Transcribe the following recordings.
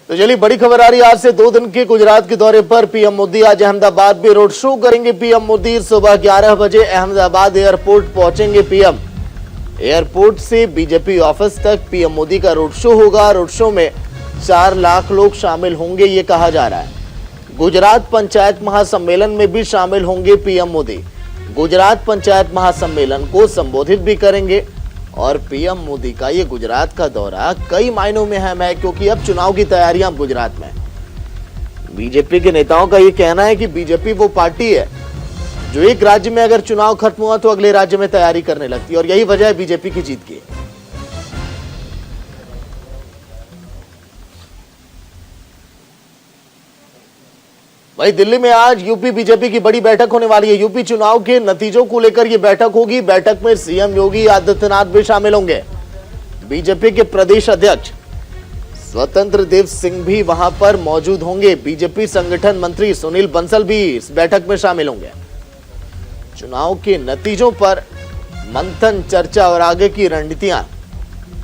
तो चलिए बड़ी खबर आ रही है। आज से 2 दिन के गुजरात के दौरे पर पीएम मोदी आज अहमदाबाद में रोड शो करेंगे। पीएम मोदी सुबह 11 बजे अहमदाबाद एयरपोर्ट पहुंचेंगे। पीएम एयरपोर्ट से बीजेपी ऑफिस तक पीएम मोदी का रोड शो होगा। रोड शो में 4 लाख लोग शामिल होंगे, ये कहा जा रहा है। गुजरात पंचायत महासम्मेलन में भी शामिल होंगे पीएम मोदी। गुजरात पंचायत महासम्मेलन को संबोधित भी करेंगे। और पीएम मोदी का ये गुजरात का दौरा कई मायनों में अहम है, क्योंकि अब चुनाव की तैयारियां गुजरात में। बीजेपी के नेताओं का ये कहना है कि बीजेपी वो पार्टी है जो एक राज्य में अगर चुनाव खत्म हुआ तो अगले राज्य में तैयारी करने लगती है, और यही वजह है बीजेपी की जीत की। वहीं दिल्ली में आज यूपी बीजेपी की बड़ी बैठक होने वाली है। यूपी चुनाव के नतीजों को लेकर यह बैठक होगी। बैठक में सीएम योगी आदित्यनाथ भी शामिल होंगे। बीजेपी के प्रदेश अध्यक्ष स्वतंत्र देव सिंह भी वहां पर मौजूद होंगे। बीजेपी संगठन मंत्री सुनील बंसल भी इस बैठक में शामिल होंगे। चुनाव के नतीजों पर मंथन, चर्चा और आगे की रणनीतियां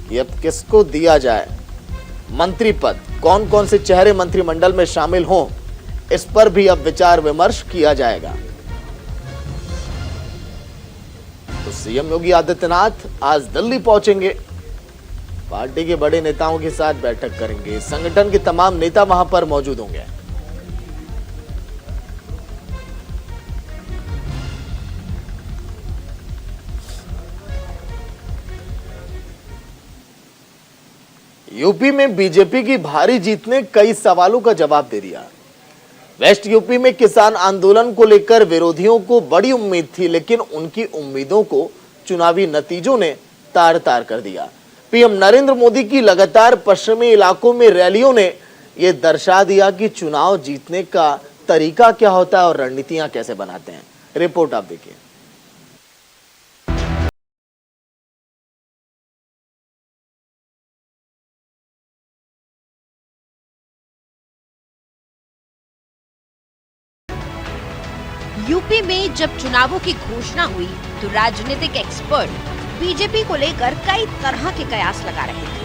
कि अब किसको दिया जाए मंत्री पद, कौन कौन से चेहरे मंत्रिमंडल में शामिल हों, इस पर भी अब विचार विमर्श किया जाएगा। तो सीएम योगी आदित्यनाथ आज दिल्ली पहुंचेंगे। पार्टी के बड़े नेताओं के साथ बैठक करेंगे। संगठन के तमाम नेता वहां पर मौजूद होंगे। यूपी में बीजेपी की भारी जीत ने कई सवालों का जवाब दे दिया। वेस्ट यूपी में किसान आंदोलन को लेकर विरोधियों को बड़ी उम्मीद थी, लेकिन उनकी उम्मीदों को चुनावी नतीजों ने तार तार कर दिया। पीएम नरेंद्र मोदी की लगातार पश्चिमी इलाकों में रैलियों ने यह दर्शा दिया कि चुनाव जीतने का तरीका क्या होता है और रणनीतियां कैसे बनाते हैं। रिपोर्ट आप देखिए। यूपी में जब चुनावों की घोषणा हुई तो राजनीतिक एक्सपर्ट बीजेपी को लेकर कई तरह के कयास लगा रहे थे।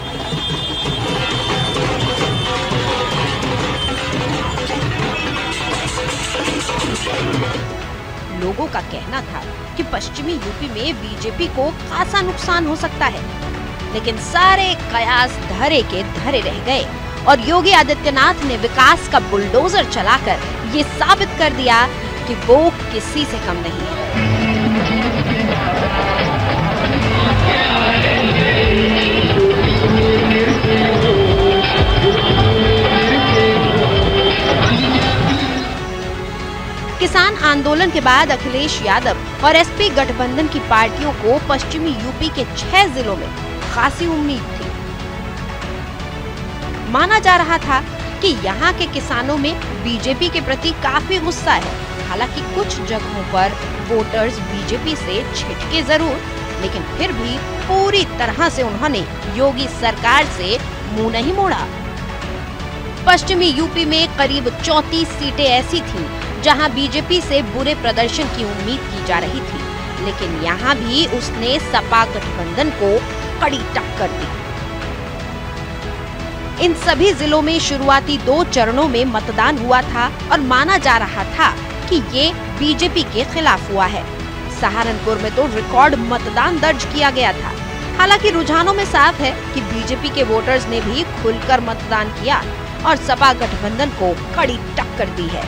लोगों का कहना था कि पश्चिमी यूपी में बीजेपी को खासा नुकसान हो सकता है, लेकिन सारे कयास धरे के धरे रह गए और योगी आदित्यनाथ ने विकास का बुलडोजर चलाकर ये साबित कर दिया कि वो किसी से कम नहीं है। किसान आंदोलन के बाद अखिलेश यादव और एसपी गठबंधन की पार्टियों को पश्चिमी यूपी के 6 जिलों में खासी उम्मीद थी। माना जा रहा था कि यहाँ के किसानों में बीजेपी के प्रति काफी गुस्सा है। हालांकि कुछ जगहों पर वोटर्स बीजेपी से छिटके जरूर, लेकिन फिर भी पूरी तरह से उन्होंने योगी सरकार से मुंह नहीं मोड़ा। पश्चिमी यूपी में करीब 34 सीटें ऐसी थीं जहां बीजेपी से बुरे प्रदर्शन की उम्मीद की जा रही थी, लेकिन यहां भी उसने सपा गठबंधन को कड़ी टक्कर दी। इन सभी जिलों में शुरुआती 2 चरणों में मतदान हुआ था और माना जा रहा था कि ये बीजेपी के खिलाफ हुआ है। सहारनपुर में तो रिकॉर्ड मतदान दर्ज किया गया था। हालांकि रुझानों में साफ है कि बीजेपी के वोटर्स ने भी खुलकर मतदान किया और सपा गठबंधन को कड़ी टक्कर दी है।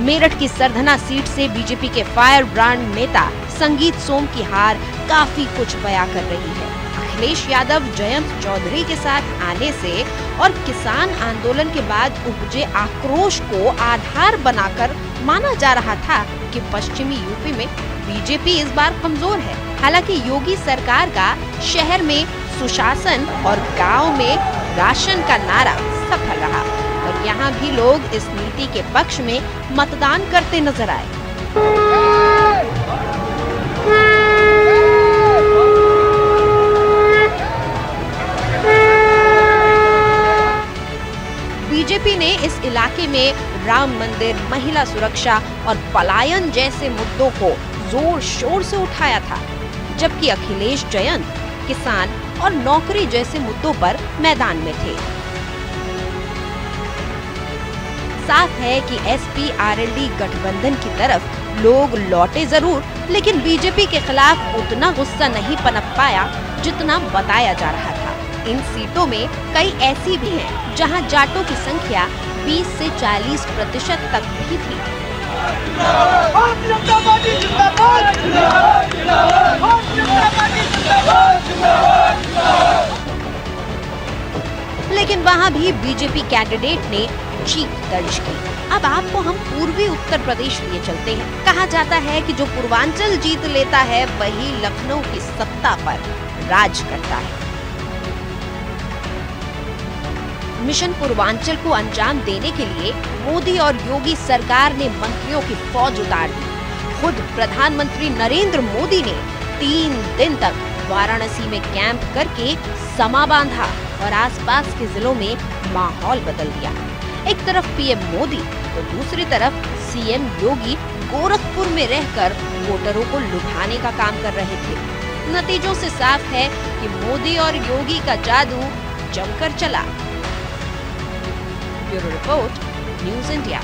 मेरठ की सरधना सीट से बीजेपी के फायर ब्रांड नेता संगीत सोम की हार काफी कुछ बयां कर रही है। अखिलेश यादव जयंत चौधरी के साथ आने से और किसान आंदोलन के बाद उपजे आक्रोश को आधार बनाकर माना जा रहा था कि पश्चिमी यूपी में बीजेपी इस बार कमजोर है। हालांकि योगी सरकार का शहर में सुशासन और गांव में राशन का नारा सफल रहा और यहाँ भी लोग इस नीति के पक्ष में मतदान करते नजर आए। बीजेपी ने इस इलाके में राम मंदिर, महिला सुरक्षा और पलायन जैसे मुद्दों को जोर शोर से उठाया था, जबकि अखिलेश जयंत किसान और नौकरी जैसे मुद्दों पर मैदान में थे। साफ है कि एसपी आरएलडी गठबंधन की तरफ लोग लौटे जरूर, लेकिन बीजेपी के खिलाफ उतना गुस्सा नहीं पनप पाया जितना बताया जा रहा था। इन सीटों में कई ऐसी भी हैं जहां जाटों की संख्या 20 से 40% तक भी थी। लेकिन वहां भी बीजेपी कैंडिडेट ने जीत दर्ज की। अब आपको हम पूर्वी उत्तर प्रदेश लिए चलते हैं। कहा जाता है कि जो पूर्वांचल जीत लेता है वही लखनऊ की सत्ता पर राज करता है। मिशन पूर्वांचल को अंजाम देने के लिए मोदी और योगी सरकार ने मंत्रियों की फौज उतार दी। खुद प्रधानमंत्री नरेंद्र मोदी ने 3 दिन तक वाराणसी में कैंप करके समा बांधा और आसपास के जिलों में माहौल बदल दिया। एक तरफ पीएम मोदी तो दूसरी तरफ सीएम योगी गोरखपुर में रहकर वोटरों को लुभाने का काम कर रहे थे। नतीजों से साफ है कि मोदी और योगी का जादू जमकर चला। Bureau report, news India.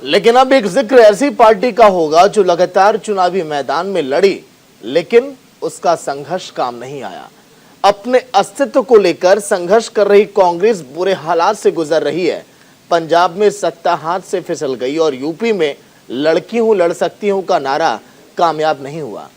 लेकिन अब एक जिक्र ऐसी पार्टी का होगा जो लगातार चुनावी मैदान में लड़ी, लेकिन उसका संघर्ष काम नहीं आया। अपने अस्तित्व को लेकर संघर्ष कर रही कांग्रेस बुरे हालात से गुजर रही है। पंजाब में सत्ता हाथ से फिसल गई और यूपी में लड़की हूं लड़ सकती हूं का नारा कामयाब नहीं हुआ।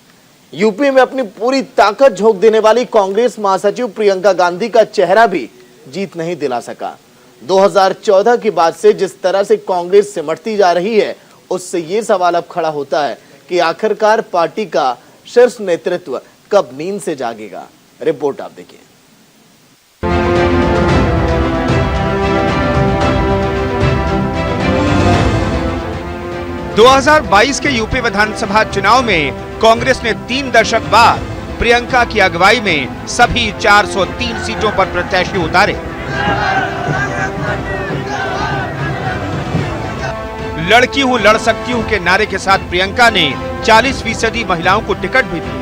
यूपी में अपनी पूरी ताकत झोंक देने वाली कांग्रेस महासचिव प्रियंका गांधी का चेहरा भी जीत नहीं दिला सका। 2014 के बाद से जिस तरह से कांग्रेस सिमटती जा रही है, उससे ये सवाल अब खड़ा होता है कि आखिरकार पार्टी का शीर्ष नेतृत्व कब नींद से जागेगा। रिपोर्ट आप देखिए। 2022 के यूपी विधानसभा चुनाव में कांग्रेस ने 3 दशक बाद प्रियंका की अगुवाई में सभी 403 सीटों पर प्रत्याशी उतारे। लड़की हूं लड़ सकती हूं के नारे के साथ प्रियंका ने 40% महिलाओं को टिकट भी दी।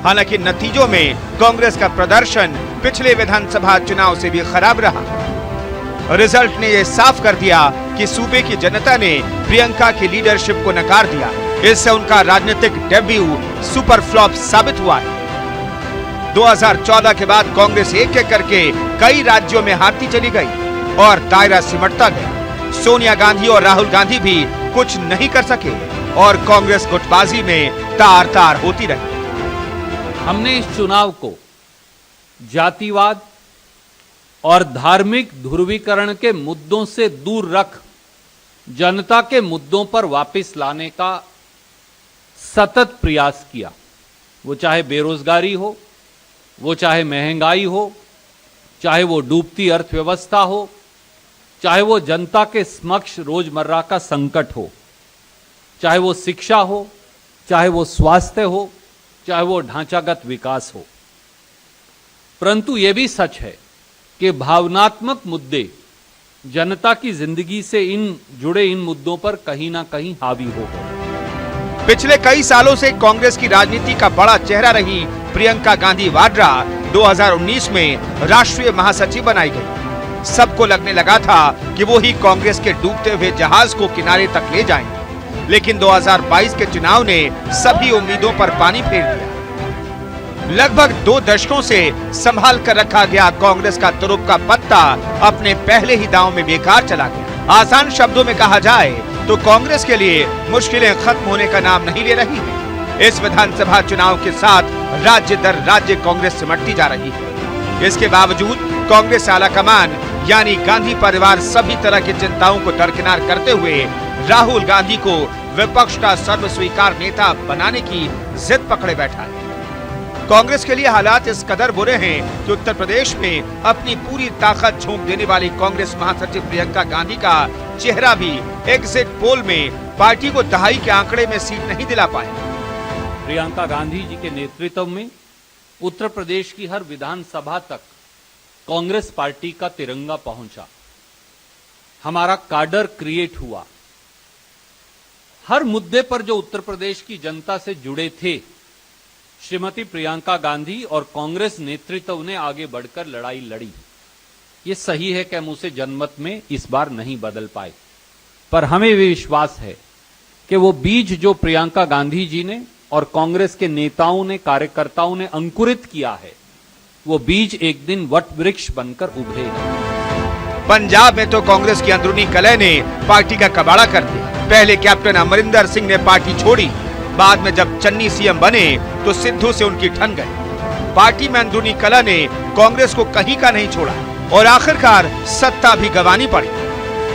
हालांकि नतीजों में कांग्रेस का प्रदर्शन पिछले विधानसभा चुनाव से भी खराब रहा। रिजल्ट ने यह साफ कर दिया कि सूबे की जनता ने प्रियंका की लीडरशिप को नकार दिया। इससे उनका राजनीतिक डेब्यू सुपर फ्लॉप साबित हुआ है। 2014 के बाद कांग्रेस एक एक करके कई राज्यों में हारती चली गई और दायरा सिमटता गया। सोनिया गांधी और राहुल गांधी भी कुछ नहीं कर सके और कांग्रेस गुटबाजी में तार तार होती रही। हमने इस चुनाव को जातिवाद और धार्मिक ध्रुवीकरण के मुद्दों से दूर रख जनता के मुद्दों पर वापस लाने का सतत प्रयास किया। वो चाहे बेरोजगारी हो, वो चाहे महंगाई हो, चाहे वो डूबती अर्थव्यवस्था हो, चाहे वो जनता के समक्ष रोजमर्रा का संकट हो, चाहे वो शिक्षा हो, चाहे वो स्वास्थ्य हो, चाहे वो ढांचागत विकास हो। परंतु ये भी सच है कि भावनात्मक मुद्दे जनता की जिंदगी से जुड़े इन मुद्दों पर कहीं ना कहीं हावी हो गए। पिछले कई सालों से कांग्रेस की राजनीति का बड़ा चेहरा रही प्रियंका गांधी वाड्रा 2019 में राष्ट्रीय महासचिव बनाई गई। सबको लगने लगा था कि वो ही कांग्रेस के डूबते हुए जहाज को किनारे तक ले जाएंगे, लेकिन 2022 के चुनाव ने सभी उम्मीदों पर पानी फेर दिया। लगभग 2 दशकों से संभाल कर रखा गया कांग्रेस का तुरुप का पत्ता अपने पहले ही दांव में बेकार चला गया। आसान शब्दों में कहा जाए तो कांग्रेस के लिए मुश्किलें खत्म होने का नाम नहीं ले रही है। इस विधानसभा चुनाव के साथ राज्य दर राज्य कांग्रेस सिमटती जा रही है। इसके बावजूद कांग्रेस आलाकमान यानी गांधी परिवार सभी तरह की चिंताओं को दरकिनार करते हुए राहुल गांधी को विपक्ष का सर्वस्वीकार नेता बनाने की जिद पकड़े बैठा है। कांग्रेस के लिए हालात इस कदर बुरे हैं कि उत्तर प्रदेश में अपनी पूरी ताकत झोंक देने वाली कांग्रेस महासचिव प्रियंका गांधी का चेहरा भी एग्जिट पोल में पार्टी को दहाई के आंकड़े में सीट नहीं दिला पाए। प्रियंका गांधी जी के नेतृत्व में उत्तर प्रदेश की हर विधानसभा तक कांग्रेस पार्टी का तिरंगा पहुंचा। हमारा काडर क्रिएट हुआ। हर मुद्दे पर जो उत्तर प्रदेश की जनता से जुड़े थे, श्रीमती प्रियंका गांधी और कांग्रेस नेतृत्व ने आगे बढ़कर लड़ाई लड़ी। ये सही है कि हम उसे जनमत में इस बार नहीं बदल पाए, पर हमें भी विश्वास है कि वो बीज जो प्रियंका गांधी जी ने और कांग्रेस के नेताओं ने, कार्यकर्ताओं ने अंकुरित किया है, वो बीज एक दिन वट वृक्ष बनकर उभरेगा। पंजाब में तो कांग्रेस की अंदरूनी कलह ने पार्टी का कबाड़ा कर दिया। पहले कैप्टन अमरिंदर सिंह ने पार्टी छोड़ी, बाद में जब चन्नी सीएम बने तो सिद्धू से उनकी ठन गई। पार्टी में अंदरूनी कलह ने कांग्रेस को कहीं का नहीं छोड़ा और आखिरकार सत्ता भी गंवानी पड़ी।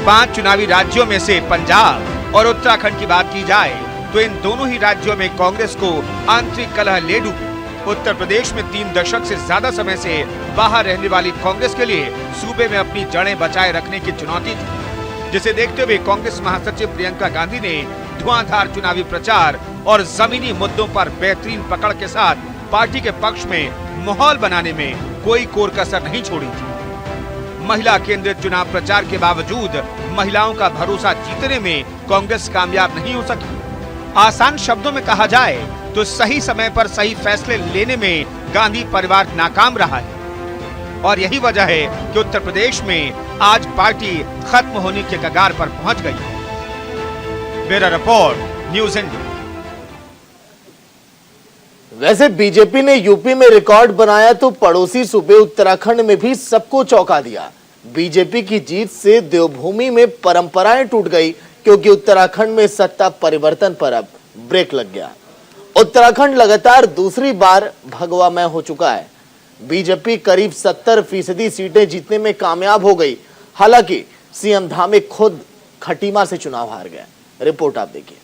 5 चुनावी राज्यों में से पंजाब और उत्तराखंड की बात की जाए तो इन दोनों ही राज्यों में कांग्रेस को आंतरिक कलह ले डूबी। उत्तर प्रदेश में 3 दशक से ज्यादा समय से बाहर रहने वाली कांग्रेस के लिए सूबे में अपनी जड़ें बचाए रखने की चुनौती थी, जिसे देखते हुए कांग्रेस महासचिव प्रियंका गांधी ने धुआंधार चुनावी प्रचार और जमीनी मुद्दों पर बेहतरीन पकड़ के साथ पार्टी के पक्ष में माहौल बनाने में कोई कोर कसर नहीं छोड़ी थी। महिला केंद्रित चुनाव प्रचार के बावजूद महिलाओं का भरोसा जीतने में कांग्रेस कामयाब नहीं हो सकी। आसान शब्दों में कहा जाए तो सही समय पर सही फैसले लेने में गांधी परिवार नाकाम रहा है और यही वजह है कि उत्तर प्रदेश में आज पार्टी खत्म होने के कगार पर पहुंच गई है। Bureau report, news India. वैसे बीजेपी ने यूपी में रिकॉर्ड बनाया तो पड़ोसी सूबे उत्तराखंड में भी सबको चौंका दिया। बीजेपी की जीत से देवभूमि में परंपराएं टूट गई, क्योंकि उत्तराखंड में सत्ता परिवर्तन पर अब ब्रेक लग गया। उत्तराखंड लगातार दूसरी बार भगवामय हो चुका है। बीजेपी करीब 70% सीटें जीतने में कामयाब हो गई। हालांकि सीएम धामी खुद खटीमा से चुनाव हार गए। रिपोर्ट आप देखिए।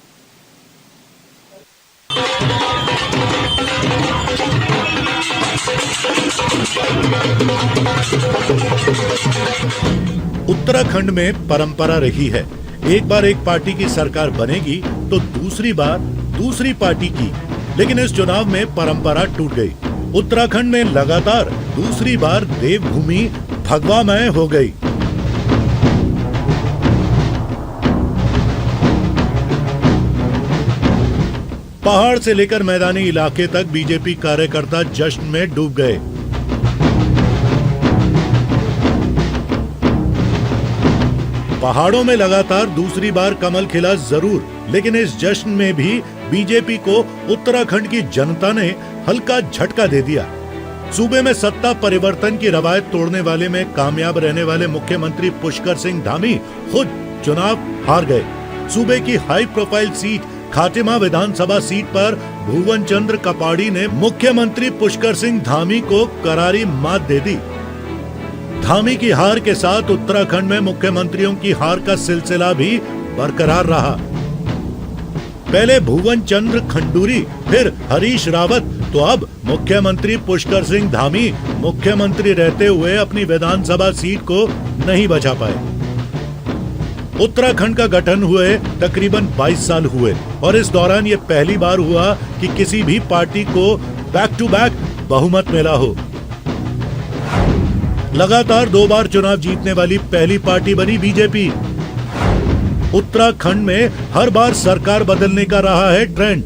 उत्तराखंड में परंपरा रही है, एक बार एक पार्टी की सरकार बनेगी तो दूसरी बार दूसरी पार्टी की, लेकिन इस चुनाव में परंपरा टूट गई। उत्तराखंड में लगातार दूसरी बार देवभूमि भगवामय हो गई। पहाड़ से लेकर मैदानी इलाके तक बीजेपी कार्यकर्ता जश्न में डूब गए। पहाड़ों में लगातार दूसरी बार कमल खिला जरूर, लेकिन इस जश्न में भी बीजेपी को उत्तराखंड की जनता ने हल्का झटका दे दिया। सूबे में सत्ता परिवर्तन की रवायत तोड़ने वाले में कामयाब रहने वाले मुख्यमंत्री पुष्कर सिंह धामी खुद चुनाव हार गए। सूबे की हाई प्रोफाइल सीट खातिमा विधानसभा सीट पर भुवन चंद्र कपाड़ी ने मुख्यमंत्री पुष्कर सिंह धामी को करारी मात दे दी। धामी की हार के साथ उत्तराखंड में मुख्यमंत्रियों की हार का सिलसिला भी बरकरार रहा। पहले भुवन चंद्र खंडूरी, फिर हरीश रावत, तो अब मुख्यमंत्री पुष्कर सिंह धामी मुख्यमंत्री रहते हुए अपनी विधानसभा सीट को नहीं बचा पाए। उत्तराखंड का गठन हुए तकरीबन 22 साल हुए और इस दौरान ये पहली बार हुआ कि किसी भी पार्टी को बैक टू बैक बहुमत मिला हो। लगातार 2 बार चुनाव जीतने वाली पहली पार्टी बनी बीजेपी। उत्तराखंड में हर बार सरकार बदलने का रहा है ट्रेंड।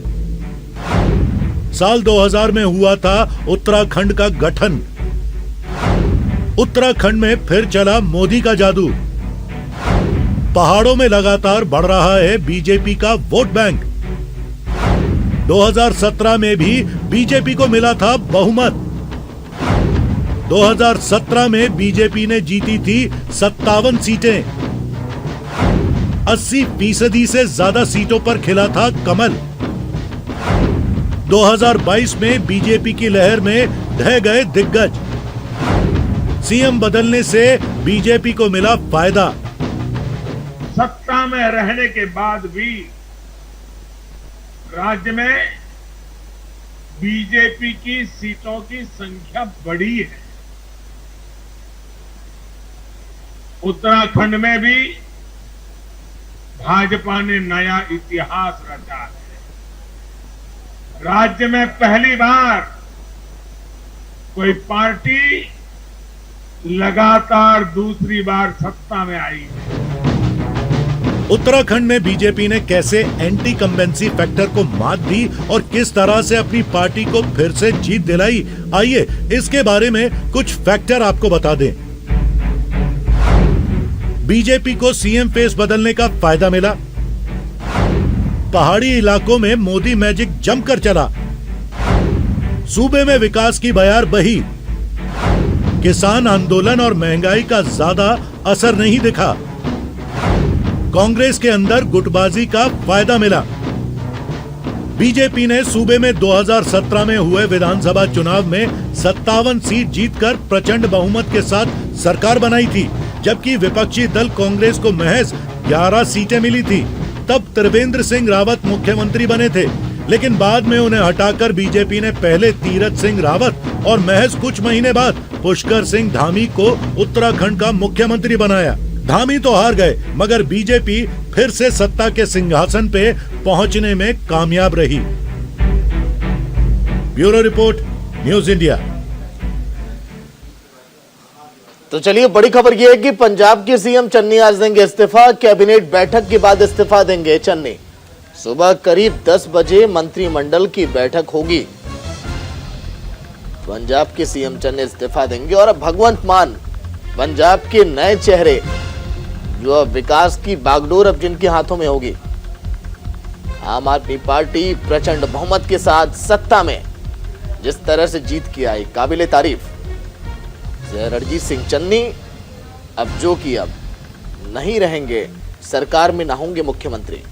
साल 2000 में हुआ था उत्तराखंड का गठन। उत्तराखंड में फिर चला मोदी का जादू। पहाड़ों में लगातार बढ़ रहा है बीजेपी का वोट बैंक। 2017 में भी बीजेपी को मिला था बहुमत। 2017 में बीजेपी ने जीती थी 57 सीटें। 80% से ज्यादा सीटों पर खिला था कमल। 2022 में बीजेपी की लहर में ढह गए दिग्गज। सीएम बदलने से बीजेपी को मिला फायदा। सत्ता में रहने के बाद भी राज्य में बीजेपी की सीटों की संख्या बढ़ी है। उत्तराखंड में भी भाजपा ने नया इतिहास रचा है। राज्य में पहली बार कोई पार्टी लगातार दूसरी बार सत्ता में आई है। उत्तराखंड में बीजेपी ने कैसे एंटी कंबेंसी फैक्टर को मात दी और किस तरह से अपनी पार्टी को फिर से जीत दिलाई, आइए इसके बारे में कुछ फैक्टर आपको बता दें। बीजेपी को सीएम फेस बदलने का फायदा मिला। पहाड़ी इलाकों में मोदी मैजिक जमकर चला। सूबे में विकास की बयार बही। किसान आंदोलन और महंगाई का ज्यादा असर नहीं दिखा। कांग्रेस के अंदर गुटबाजी का फायदा मिला। बीजेपी ने सूबे में 2017 में हुए विधानसभा चुनाव में 57 सीट जीतकर प्रचंड बहुमत के साथ सरकार बनाई थी, जबकि विपक्षी दल कांग्रेस को महज 11 सीटें मिली थी। तब त्रिवेंद्र सिंह रावत मुख्यमंत्री बने थे, लेकिन बाद में उन्हें हटाकर बीजेपी ने पहले तीरथ सिंह रावत और महज कुछ महीने बाद पुष्कर सिंह धामी को उत्तराखंड का मुख्यमंत्री बनाया। धामी तो हार गए, मगर बीजेपी फिर से सत्ता के सिंहासन पे पहुंचने में कामयाब रही। Bureau report, news India. तो चलिए, बड़ी खबर यह है कि पंजाब के सीएम चन्नी आज देंगे इस्तीफा। कैबिनेट बैठक के बाद इस्तीफा देंगे चन्नी। सुबह करीब 10 बजे मंत्रिमंडल की बैठक होगी। पंजाब के सीएम चन्नी इस्तीफा देंगे और अब भगवंत मान पंजाब के नए चेहरे, जो अब विकास की बागडोर अब जिनके हाथों में होगी। आम आदमी पार्टी प्रचंड बहुमत के साथ सत्ता में जिस तरह से जीत के आई, काबिले तारीफ। रणजीत सिंह चन्नी अब नहीं रहेंगे सरकार में, ना होंगे मुख्यमंत्री।